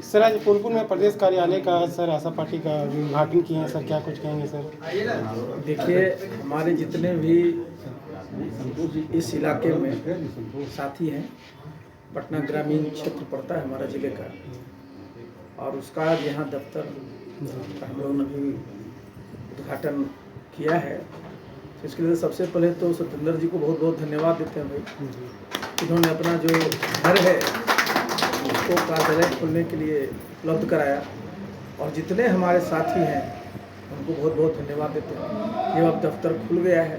Sir आज फूलपुर में प्रदेश कार्यालय का सर आशा पार्टी का उद्घाटन किए हैं सर, क्या कुछ कहेंगे सर? देखिए, हमारे जितने भी इस इलाके में साथी हैं, पटना ग्रामीण क्षेत्र पड़ता है हमारा जिले का, और उसका यहाँ दफ्तर का हम लोगों ने भी उद्घाटन किया है। तो इसके लिए सबसे पहले तो सत्येंद्र जी को बहुत बहुत धन्यवाद देते हैं भाई, इन्होंने अपना जो घर है उसको कार्यालय खोलने के लिए उपलब्ध कराया, और जितने हमारे साथी हैं उनको बहुत बहुत धन्यवाद देते हैं कि अब दफ्तर खुल गया है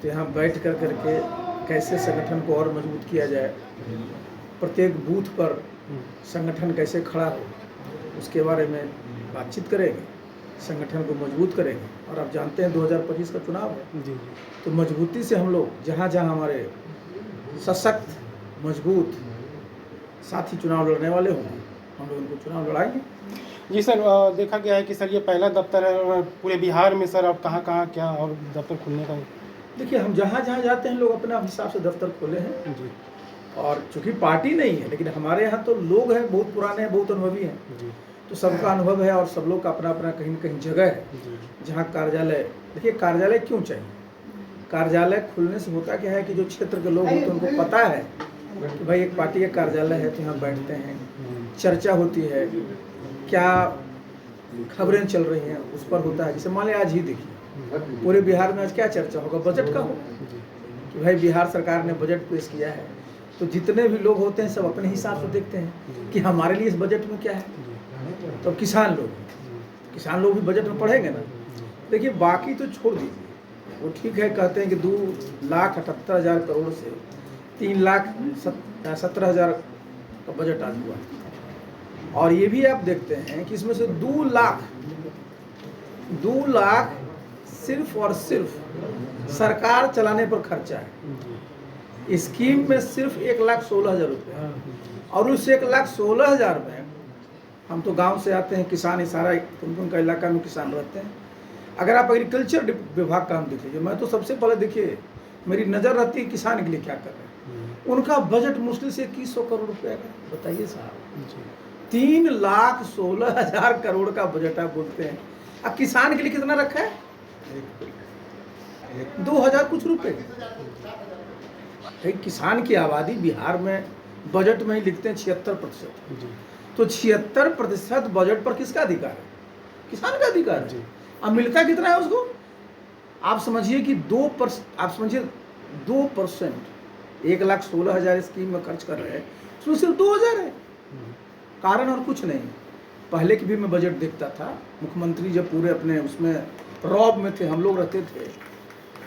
तो यहाँ बैठ कर करके कैसे संगठन को और मजबूत किया जाए, प्रत्येक बूथ पर संगठन कैसे खड़ा हो उसके बारे में बातचीत करेंगे, संगठन को मजबूत करेंगे। और आप जानते हैं 2025 का चुनाव है, तो मजबूती से हम लोग जहाँ जहाँ हमारे सशक्त मजबूत साथी चुनाव लड़ने वाले होंगे, हम लोग उनको चुनाव लड़ाएंगे। जी सर, देखा गया है कि सर ये पहला दफ्तर है और पूरे बिहार में सर अब कहाँ क्या और दफ्तर खुलने का? देखिए, हम जहाँ जहाँ जाते हैं लोग अपने हिसाब से दफ्तर खोले हैं जी। और चूँकि पार्टी नहीं है, लेकिन हमारे यहाँ तो लोग हैं, बहुत पुराने हैं, बहुत अनुभवी हैं जी। तो सबका अनुभव है और सब लोग का अपना अपना कहीं न कहीं जगह है जहाँ कार्यालय। देखिए, कार्यालय क्यों चाहिए? कार्यालय खुलने से होता क्या है कि जो क्षेत्र के लोग होते हैं उनको पता है कि भाई एक पार्टी का कार्यालय है, तो यहाँ बैठते हैं, चर्चा होती है, क्या खबरें चल रही हैं उस पर होता है। जैसे मान लिया आज ही देखिए पूरे बिहार में आज क्या चर्चा होगा, बजट का होगा कि भाई बिहार सरकार ने बजट पेश किया है, तो जितने भी लोग होते हैं सब अपने हिसाब से देखते हैं कि हमारे लिए इस बजट में क्या है। तो किसान लोग भी बजट में पढ़ेंगे ना। देखिए, बाकी तो छोड़ दीजिए, वो ठीक है, कहते हैं कि 2,78,000 करोड़ से 3,17,000 का बजट आज हुआ, और ये भी आप देखते हैं कि इसमें से 2 लाख सिर्फ और सिर्फ सरकार चलाने पर खर्चा है। स्कीम में सिर्फ 1,16,000 रुपये, और उस 1,16,000 में हम तो गांव से आते हैं, किसान ही सारा उनका इलाका में किसान रहते हैं। अगर आप एग्रीकल्चर विभाग का हम देख लीजिए, मैं तो सबसे पहले देखिए मेरी नज़र रहती है किसान के लिए क्या कर रहे हैं। उनका बजट मुश्किल से 2100 करोड़ रुपये का, बताइए साहब, 3,16,000 करोड़ का बजट आप बोलते हैं, अब किसान के लिए कितना रखा है? 2,000 कुछ रुपये। किसान की आबादी बिहार में बजट में ही लिखते हैं 76%, तो 76% बजट पर किसका अधिकार है? किसान का अधिकार है। अब मिलता कितना है उसको? आप समझिए कि 2%, आप समझिए 2%, 1,16,000 स्कीम में खर्च कर रहे हैं, उसमें सिर्फ 2,000 है। कारण और कुछ नहीं। पहले की भी मैं बजट देखता था, मुख्यमंत्री जब पूरे अपने उसमें रौब में थे, हम लोग रहते थे,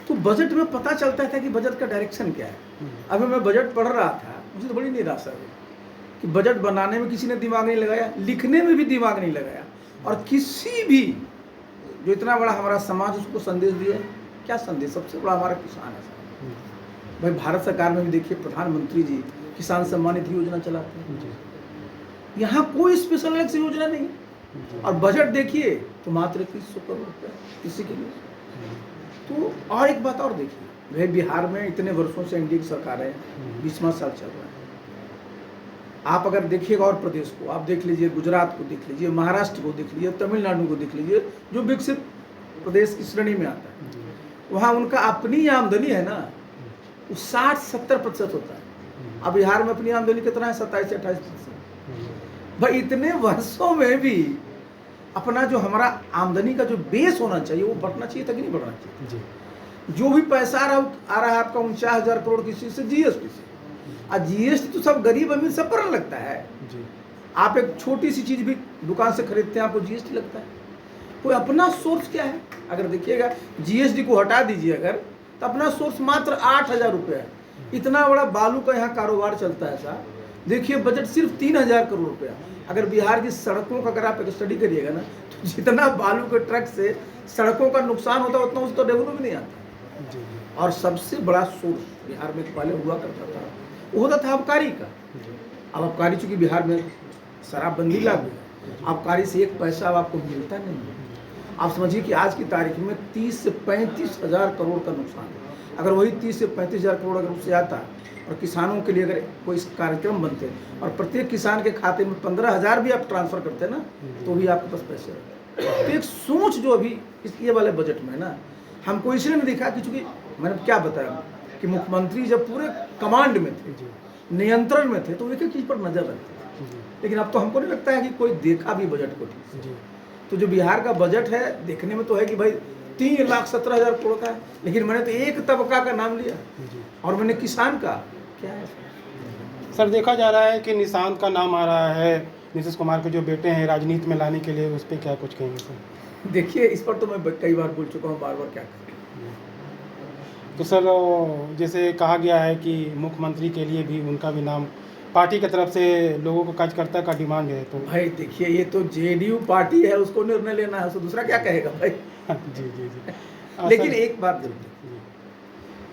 तो बजट में पता चलता था कि बजट का डायरेक्शन क्या है। अभी मैं बजट पढ़ रहा था, मुझे तो बड़ी निराशा हुई कि बजट बनाने में किसी ने दिमाग नहीं लगाया, लिखने में भी दिमाग नहीं लगाया, और किसी भी जो इतना बड़ा हमारा समाज उसको संदेश दिया। क्या संदेश? सबसे बड़ा हमारा किसान है। भाई भारत सरकार में भी देखिए प्रधानमंत्री जी किसान सम्मान निधि योजना चलाते हैं, यहाँ कोई स्पेशल अलग से योजना नहीं, और बजट देखिए तो मात्र 2100 करोड़ रुपये किसी के लिए। तो और एक बात और देखिए, भाई बिहार में इतने वर्षों से एनडीए की सरकार है, 20वां साल चल रहा है। आप अगर देखिएगा और प्रदेश को आप देख लीजिए, गुजरात को देख लीजिए, महाराष्ट्र को देख लीजिए, तमिलनाडु को देख लीजिए, जो विकसित प्रदेश की श्रेणी में आता है, वहाँ उनका अपनी आमदनी है ना, वो 60-70% होता है। अब बिहार में अपनी आमदनी कितना है? 27-28%। भाई इतने वर्षों में भी अपना जो हमारा आमदनी का जो बेस होना चाहिए वो बढ़ना चाहिए था कि नहीं बढ़ना चाहिए? जो भी पैसा आ रहा है आपका 49,000 करोड़ किसी से, जीएसटी से। और जीएसटी तो सब गरीब अमीर सब पर लगता है। आप एक छोटी सी चीज भी दुकान से खरीदते हैं, आपको जीएसटी लगता है। कोई अपना सोर्स क्या है? अगर देखिएगा जीएसटी को हटा दीजिए अगर, तो अपना सोर्स मात्र 8,000 रुपये है। इतना बड़ा बालू का यहाँ कारोबार चलता है साहब, देखिए बजट सिर्फ 3,000 करोड़ रुपया। अगर बिहार की सड़कों का अगर आप एक स्टडी करिएगा ना, तो जितना बालू के ट्रक से सड़कों का नुकसान होता है उतना उसको रेवेन्यू भी नहीं आता। और सबसे बड़ा सोर्स बिहार में पहले हुआ करता था, वो होता था आबकारी का। अब आबकारी चूँकि बिहार में शराबबंदी लागू है, आबकारी से एक पैसा अब आपको मिलता नहीं है। आप समझिए कि आज की तारीख में 30 से 35 हज़ार करोड़ का नुकसान है। अगर वही 30 से 35 हज़ार करोड़ अगर उससे आता और किसानों के लिए अगर कोई कार्यक्रम बनते और प्रत्येक किसान के खाते में 15,000 भी आप ट्रांसफ़र करते ना, तो भी आपके पास पैसे रहते। तो एक सोच जो अभी ये वाले बजट में है ना, हमको इसलिए नहीं दिखा कि चूँकि मैंने क्या बताया कि मुख्यमंत्री जब पूरे कमांड में थे, नियंत्रण में थे, तो एक एक चीज़ पर नज़र रखते थे। लेकिन अब तो हमको नहीं लगता है कि कोई देखा भी बजट को ठीक से। तो जो बिहार का बजट है देखने में तो है कि भाई 3,17,000 करोड़ का है, लेकिन मैंने तो एक तबका का नाम लिया और मैंने किसान का क्या है। सर देखा जा रहा है कि निशांत का नाम आ रहा है, नीतीश कुमार के जो बेटे हैं राजनीति में लाने के लिए, उस पर क्या कुछ कहेंगे सर? देखिए, इस पर तो मैं कई बार बोल चुका हूँ, बार बार क्या करें। तो सर जैसे कहा गया है कि मुख्यमंत्री के लिए भी उनका भी नाम पार्टी की तरफ से लोगों को कार्यकर्ता का डिमांड है, तो भाई देखिए, ये तो जेडीयू पार्टी है, उसको निर्णय लेना है, उसको दूसरा क्या कहेगा भाई। जी जी जी। लेकिन एक बात जरूर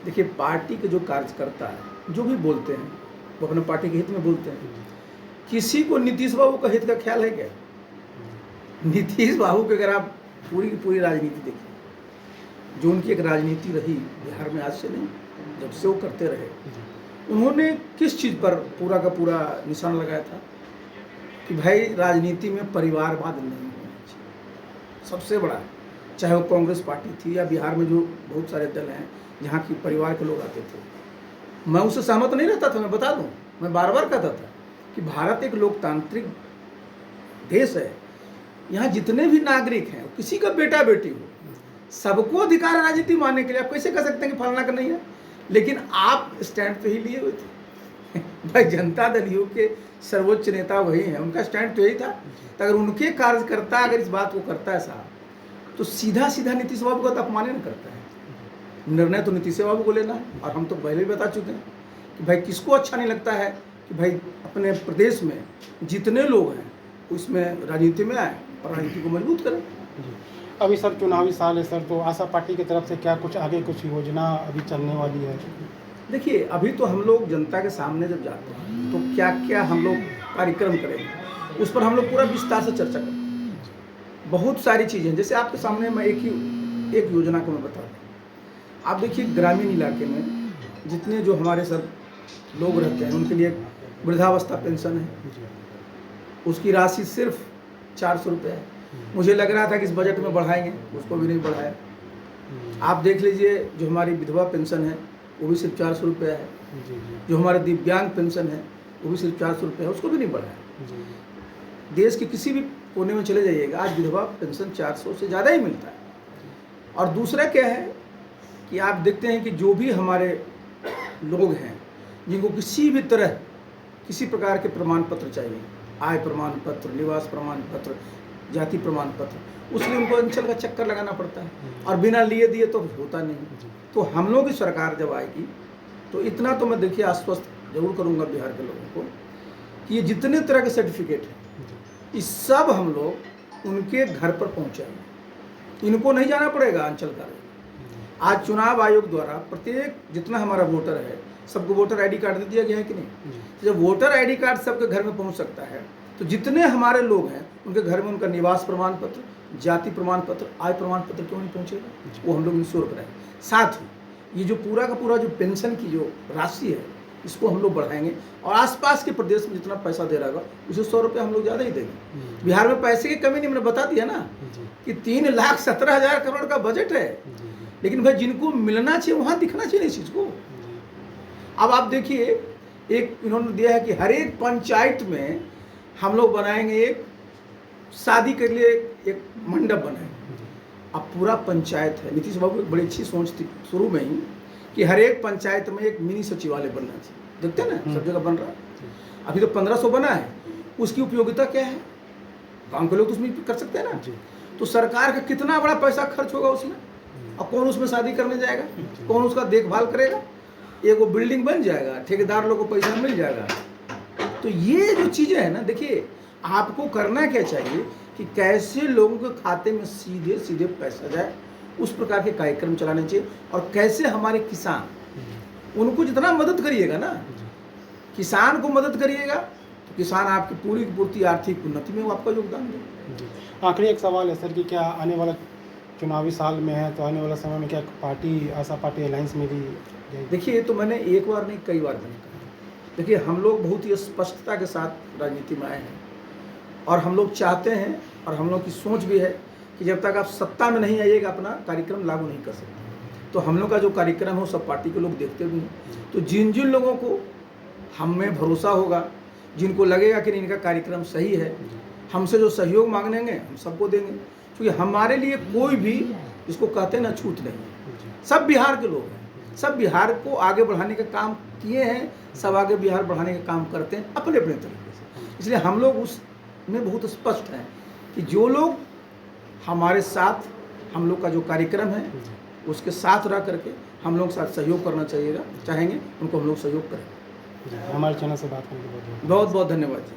देखिए, पार्टी के जो कार्यकर्ता है जो भी बोलते हैं वो अपने पार्टी के हित में बोलते हैं। किसी को नीतीश बाबू का हित का ख्याल है क्या? नीतीश बाबू की अगर आप पूरी की पूरी राजनीति देखिए, जो उनकी एक राजनीति रही बिहार में, आज से नहीं, जब से वो करते रहे, उन्होंने किस चीज़ पर पूरा का पूरा निशान लगाया था कि भाई राजनीति में परिवारवाद नहीं होना चाहिए। सबसे बड़ा, चाहे वो कांग्रेस पार्टी थी या बिहार में जो बहुत सारे दल हैं जहाँ की परिवार के लोग आते थे, मैं उससे सहमत नहीं रहता था। मैं बता दूं, मैं बार बार कहता था कि भारत एक लोकतांत्रिक देश है, यहाँ जितने भी नागरिक हैं, किसी का बेटा बेटी हो, सबको अधिकार है राजनीति मानने के लिए। आप कैसे कह सकते हैं कि फलाना का नहीं है? लेकिन आप स्टैंड पे ही लिए हुए थे। भाई जनता दल यू के सर्वोच्च नेता वही हैं, उनका स्टैंड तो यही था। तो अगर उनके कार्यकर्ता अगर इस बात को करता है साहब, तो सीधा सीधा नीतीश बाबू का तो अपमान नहीं करता है। निर्णय तो नीतीश बाबू को लेना है, और हम तो पहले भी बता चुके हैं कि भाई किसको अच्छा नहीं लगता है कि भाई अपने प्रदेश में जितने लोग हैं उसमें राजनीति में आए और राजनीति को मजबूत करें। अभी सर चुनावी साल है सर, तो आशा पार्टी की तरफ से क्या कुछ आगे कुछ योजना अभी चलने वाली है? देखिए, अभी तो हम लोग जनता के सामने जब जाते हैं तो क्या क्या हम लोग कार्यक्रम करेंगे, उस पर हम लोग पूरा विस्तार से चर्चा करते हैं। बहुत सारी चीज़ें, जैसे आपके सामने मैं एक योजना को मैं बता दूँ। आप देखिए, ग्रामीण इलाके में जितने जो हमारे सब लोग रहते हैं उनके लिए वृद्धावस्था पेंशन है, उसकी राशि सिर्फ 400 रुपये है। मुझे लग रहा था कि इस बजट में बढ़ाएंगे, उसको भी नहीं बढ़ाया। आप देख लीजिए, जो हमारी विधवा पेंशन है वो भी सिर्फ 400 रुपये है। जो हमारे दिव्यांग पेंशन है वो भी सिर्फ 400 रुपये है, उसको भी नहीं बढ़ाया। देश के किसी भी कोने में चले जाइएगा, आज विधवा पेंशन 400 से ज़्यादा ही मिलता है। और दूसरा क्या है कि आप देखते हैं कि जो भी हमारे लोग हैं जिनको किसी भी तरह किसी प्रकार के प्रमाण पत्र चाहिए, आय प्रमाण पत्र, निवास प्रमाण पत्र, जाति प्रमाण पत्र, उसलिए उनको अंचल का चक्कर लगाना पड़ता है, और बिना लिए दिए तो होता नहीं। तो हम लोग की सरकार जब आएगी तो इतना तो मैं देखिए आश्वस्त जरूर करूंगा बिहार के लोगों को कि ये जितने तरह के सर्टिफिकेट हैं, इस सब हम लोग उनके घर पर पहुंचाएंगे। इनको नहीं जाना पड़ेगा अंचल कार्यालय। आज चुनाव आयोग द्वारा प्रत्येक जितना हमारा वोटर है सबको वोटर आईडी कार्ड दे दिया गया है कि नहीं? तो जब वोटर आईडी कार्ड सबके घर में पहुंच सकता है, तो जितने हमारे लोग हैं उनके घर में उनका निवास प्रमाण पत्र, जाति प्रमाण पत्र, आय प्रमाण पत्र क्यों नहीं पहुंचेगा? वो हम लोग इंश्योर कराएंगे। साथ ही ये जो पूरा का पूरा जो पेंशन की जो राशि है इसको हम लोग बढ़ाएंगे, और आसपास के प्रदेश में जितना पैसा दे रहा होगा उसे 100 रुपये हम लोग ज़्यादा ही देंगे। बिहार में पैसे की कमी नहीं, मैंने बता दिया ना कि 3,17,000 करोड़ का बजट है, लेकिन भाई जिनको मिलना चाहिए वहाँ दिखना चाहिए इस चीज़ को। अब आप देखिए, एक इन्होंने दिया है कि हर एक पंचायत में हम लोग बनाएंगे एक शादी के लिए एक मंडप बनाएंगे। अब पूरा पंचायत है, नीतीश बाबू की बड़ी अच्छी सोच थी शुरू में ही कि हर एक पंचायत में एक मिनी सचिवालय बनना चाहिए। देखते हैं ना सब जगह बन रहा है। अभी तो 1500 बना है, उसकी उपयोगिता क्या है? गाँव के लोग तो उसमें कर सकते हैं ना। तो सरकार का कितना बड़ा पैसा खर्च होगा उसमें, और कौन उसमें शादी करने जाएगा? कौन उसका देखभाल करेगा? एक वो बिल्डिंग बन जाएगा, ठेकेदार लोगों को पैसा मिल जाएगा। तो ये जो चीज़ें हैं ना, देखिए आपको करना क्या चाहिए कि कैसे लोगों के खाते में सीधे सीधे पैसा जाए, उस प्रकार के कार्यक्रम चलाने चाहिए। और कैसे हमारे किसान, उनको जितना मदद करिएगा ना, किसान को मदद करिएगा तो किसान आपकी पूरी की पूर्ति आर्थिक उन्नति में वो आपका योगदान देगा। आखिरी एक सवाल है सर कि क्या आने वाला चुनावी साल में है, तो आने वाला समय में क्या पार्टी आशा पार्टी अलायंस में भी जाएगी? देखिए, ये तो मैंने एक बार नहीं कई बार मैंने कहा। देखिए, हम लोग बहुत ही स्पष्टता के साथ राजनीति में आए हैं और हम लोग चाहते हैं और हम लोग की सोच भी है कि जब तक आप सत्ता में नहीं आइएगा अपना कार्यक्रम लागू नहीं कर सकते। तो हम लोग का जो कार्यक्रम है वो सब पार्टी के लोग देखते भी हैं। तो जिन जिन लोगों को हम में भरोसा होगा, जिनको लगेगा कि इनका कार्यक्रम सही है, हमसे जो सहयोग मांगेंगे हम सबको देंगे, क्योंकि हमारे लिए कोई भी जिसको कहते हैं ना छूट नहीं है। सब बिहार के लोग हैं, सब बिहार को आगे बढ़ाने का काम किए हैं, सब आगे बिहार बढ़ाने का काम करते हैं अपने अपने तरीके से। इसलिए हम लोग उसमें बहुत स्पष्ट हैं कि जो लोग हमारे साथ हम लोग का जो कार्यक्रम है उसके साथ रह करके हम लोग साथ सहयोग करना चाहेंगे, उनको हम लोग सहयोग करें। हमारे चैनल से बात करने के लिए बहुत बहुत धन्यवाद जी।